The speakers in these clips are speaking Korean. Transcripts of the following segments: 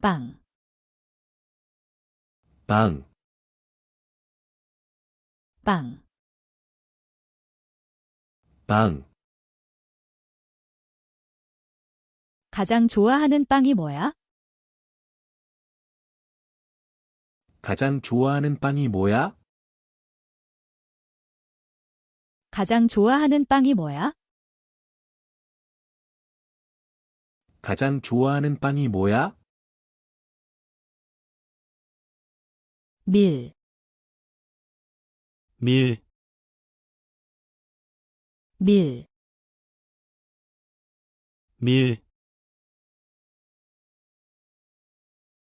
빵, 빵, 빵. 빵. 가장 좋아하는 빵이 뭐야? 가장 좋아하는 빵이 뭐야? 가장 좋아하는 빵이 뭐야? 가장 좋아하는 빵이 뭐야? 밀, 밀, 밀. 밀,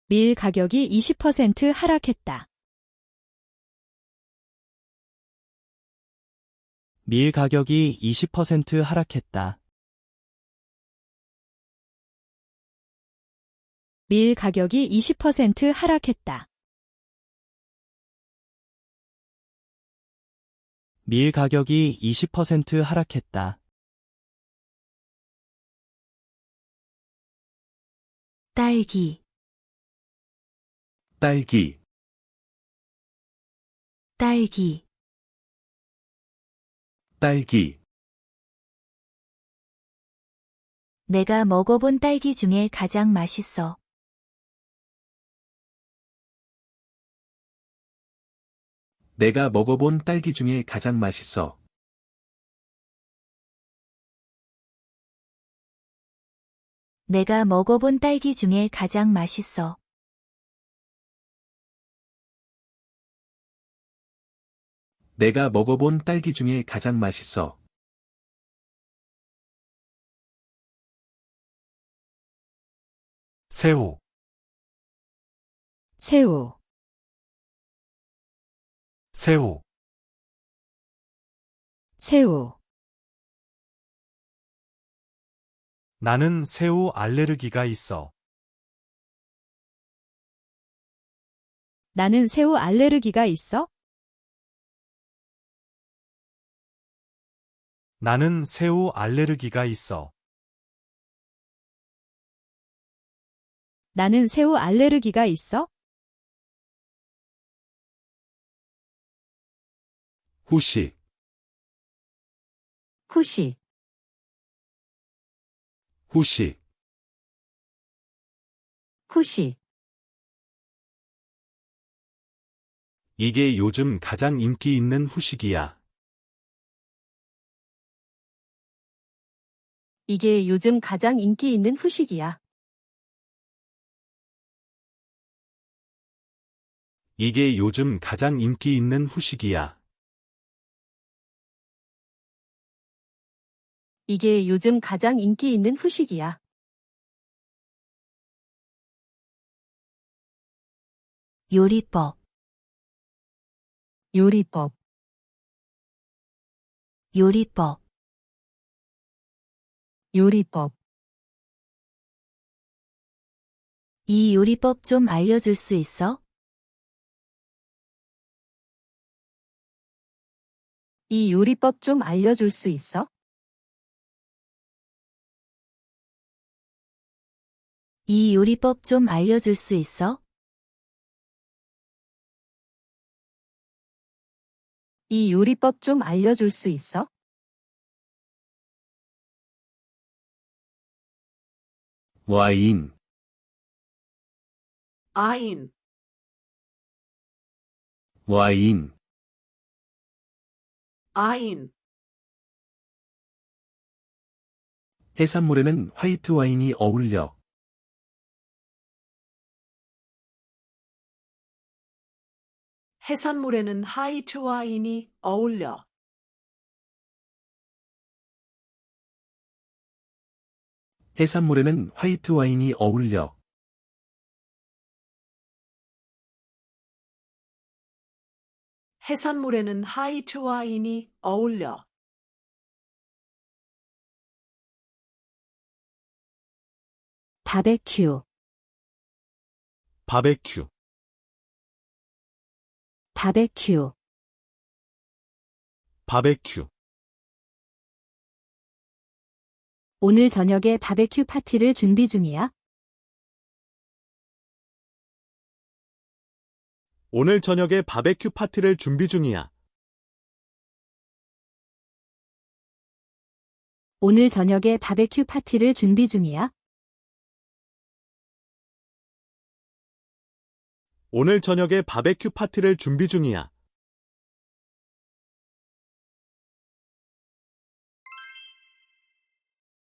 밀 가격이 20% 하락했다. 밀 가격이 20% 하락했다. 밀 가격이 20% 하락했다. 밀 가격이 20% 하락했다. 딸기, 딸기, 딸기. 딸기. 내가 먹어본 딸기 중에 가장 맛있어. 내가 먹어본 딸기 중에 가장 맛있어. 내가 먹어본 딸기 중에 가장 맛있어. 내가 먹어본 딸기 중에 가장 맛있어. 새우, 새우, 새우. 새우. 나는 새우 알레르기가 있어. 나는 새우 알레르기가 있어? 나는 새우 알레르기가 있어. 나는 새우 알레르기가 있어? 후식, 후식, 후식. 후식. 이게 요즘 가장 인기 있는 후식이야. 이게 요즘 가장 인기 있는 후식이야. 이게 요즘 가장 인기 있는 후식이야. 이게 요즘 가장 인기 있는 후식이야. 요리법, 요리법, 요리법, 요리법. 이 요리법 좀 알려줄 수 있어? 이 요리법 좀 알려줄 수 있어? 이 요리법 좀 알려줄 수 있어? 이 요리법 좀 알려줄 수 있어? 와인, 아인, 와인. 아인. 해산물에는 화이트 와인이 어울려. 해산물에는 화이트 와인이 어울려. 해산물에는 화이트 와인이 어울려. 해산물에는 화이트 와인이 어울려. 바베큐, 바베큐, 바베큐. 바베큐. 오늘 저녁에 바베큐 파티를 준비 중이야? 오늘 저녁에 바베큐 파티를 준비 중이야. 오늘 저녁에 바베큐 파티를 준비 중이야. 오늘 저녁에 바베큐 파티를 준비 중이야.